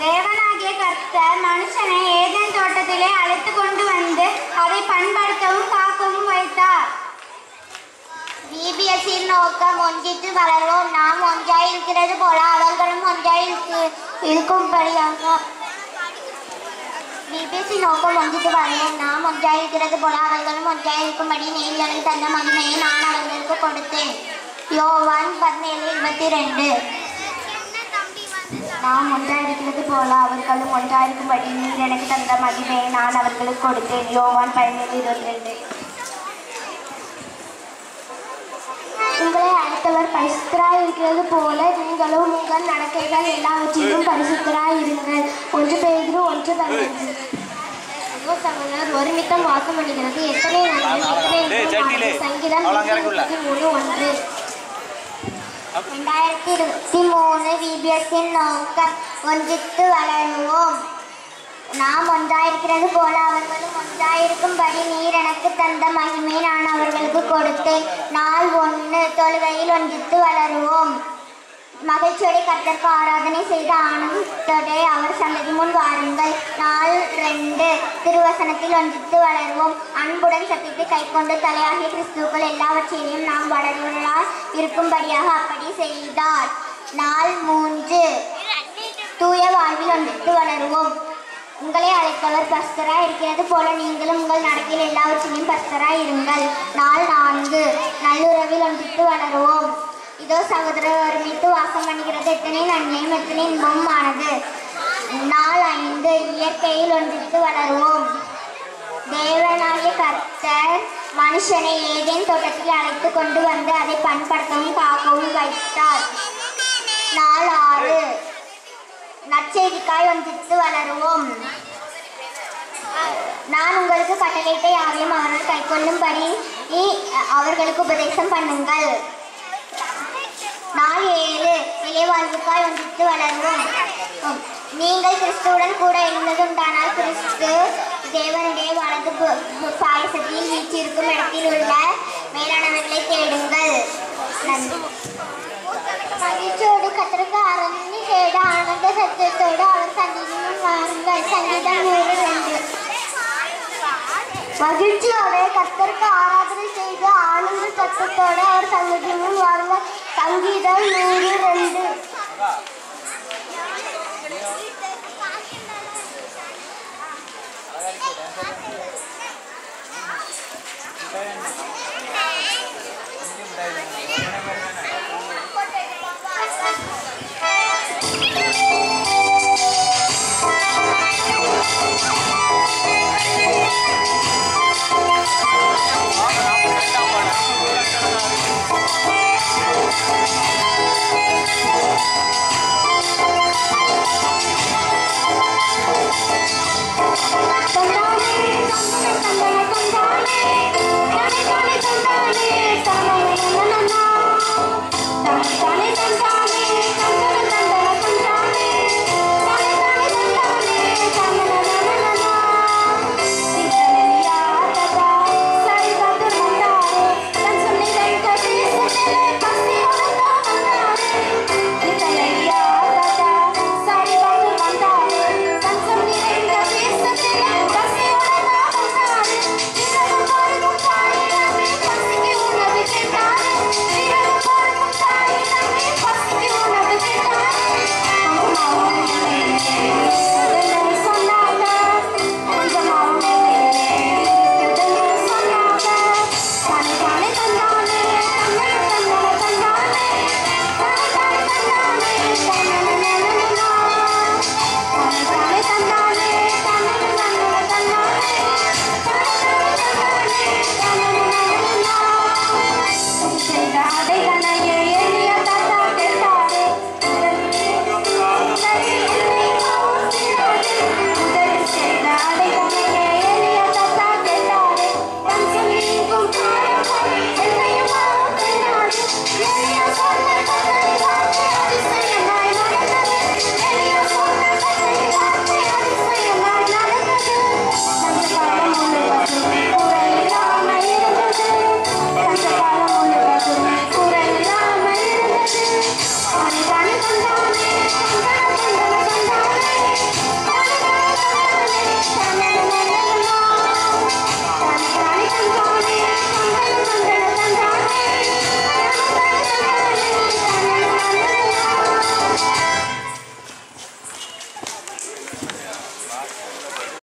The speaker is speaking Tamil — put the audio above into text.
தேவனாகிய கர்த்தர் மனுஷனை ஏதேன் தோட்டத்திலே அழைத்து கொண்டு வந்து அதை பண்படுத்தவும் காக்கவும் வைத்தார். பிபிஎஸ்சின் நோக்கம் ஒன்றித்து வளர்வோம். நாம் ஒன்றாய் இருக்கிறது போல அவர்களும் ஒன்றாய் இருக்கும்படியாக. பிபிஎஸ்சி நோக்கம் ஒன்றித்து வளர்வோம். நாம் ஒன்றாய் இருக்கிறது போல அவர்களும் ஒன்றாய் இருக்கும்படி நீர் எனக்கு தந்த மகிமையை நான் அவர்களுக்கு கொடுத்தேன். யோவான் 17:22. நாம் ஒன்றாயிருக்கிறது போல அவர்களும் ஒன்றாயிருக்கும்படி நீர் எனக்கு தந்த மகிமையை நான் அவர்களுக்கு கொடுத்தேன். யோவான் 17:22. உங்களை அழைத்தவர் பரிசுத்தராய் இருக்கிறது போல நீங்களும் உங்கள் நடக்கைகள் எல்லாவற்றிலும் பரிசுத்தராய் இருங்கள். 1 பேதுரு 1:15. சகோதரர் ஒருமித்தம் வாசம் பண்ணுகிறது. எத்தனை சங்கீதம் 3:1. 2023 பிபிஎஸ்சின் நோக்கம் ஒன்றித்து வளருவோம். நாம் ஒன்றாயிருக்கிறது போல அவர்களும் ஒன்றாயிருக்கும்படி நீர் எனக்கு தந்த மகிமை நான் அவர்களுக்கு கொடுத்தேன். நாள் 1 தொழுகையில் ஒன்றித்து வளருவோம். மகிழ்ச்சியோടെ கர்த்தருக்கு ஆராதனை செய்த ஆனந்தத்தோടെ அவர் சன்னதி முன் வாருங்கள். நாள் 2 திருவசனத்தில் ஒன்றித்து வளருவோம். அன்புடன் சத்தியத்தை கைக்கொண்டு தலையாகிய கிறிஸ்துக்கள் எல்லாவற்றிலையும் நாம் வளர்வர்களாய் இருக்கும்படியாக அப்படி செய்தார். நாள் 3 தூய வாழ்வில் ஒன்றித்து வளருவோம். உங்களை அழைத்தவர் பரிசுத்தராய் இருக்கிறது போல நீங்களும் உங்கள் நடக்கையில் எல்லாவற்றிலையும் பரிசுத்தராய் இருங்கள். நாள் 4 நல்லுறவில் ஒன்றித்து வளருவோம். இதோ சகோதரர் ஒருமித்து வாசம் பண்ணுகிறது. எத்தனை நன்மையும் எத்தனை இன்பமும் ஆனது. நாள் 5 இயற்கையில் ஒன்றித்து வளருவோம். தேவனாகிய கர்த்தர் மனுஷனை ஏதேன் தோட்டத்தில் அழைத்து கொண்டு வந்து அதை பண்படுத்தவும் காக்கவும் வைத்தார். நாள் 6 நற்செய்திக்காய் ஒன்றித்து வளருவோம். நான் உங்களுக்கு கட்டளையிட்ட யாரையும் அவர்கள் கைக்கொள்ளும்படி அவர்களுக்கு உபதேசம் பண்ணுங்கள். நாள் 7 இலைவாழ்வுக்காய் ஒன்றித்து வளருவோம். நீங்கள் கிறிஸ்துவுடன் கூட இருந்ததுண்டானால் கிறிஸ்து தேவனுடைய வலது பாயசத்தில் வீற்றிருக்கும் இடத்தில் உள்ள மேலானவர்களை தேடுங்கள். மகிழ்ச்சியோடு கர்த்தருக்கு ஆராதனை செய்த ஆனந்த சத்தத்தோடு அவர் சந்நிதியில் வாருங்கள். சங்கீதம் 1:2. மகிழ்ச்சியோடு கர்த்தருக்கு ஆராதனை செய்து ஆனந்த சத்தத்தோடு அவர் சந்நிதியில் வாருங்கள். சங்கீதம் 1:2.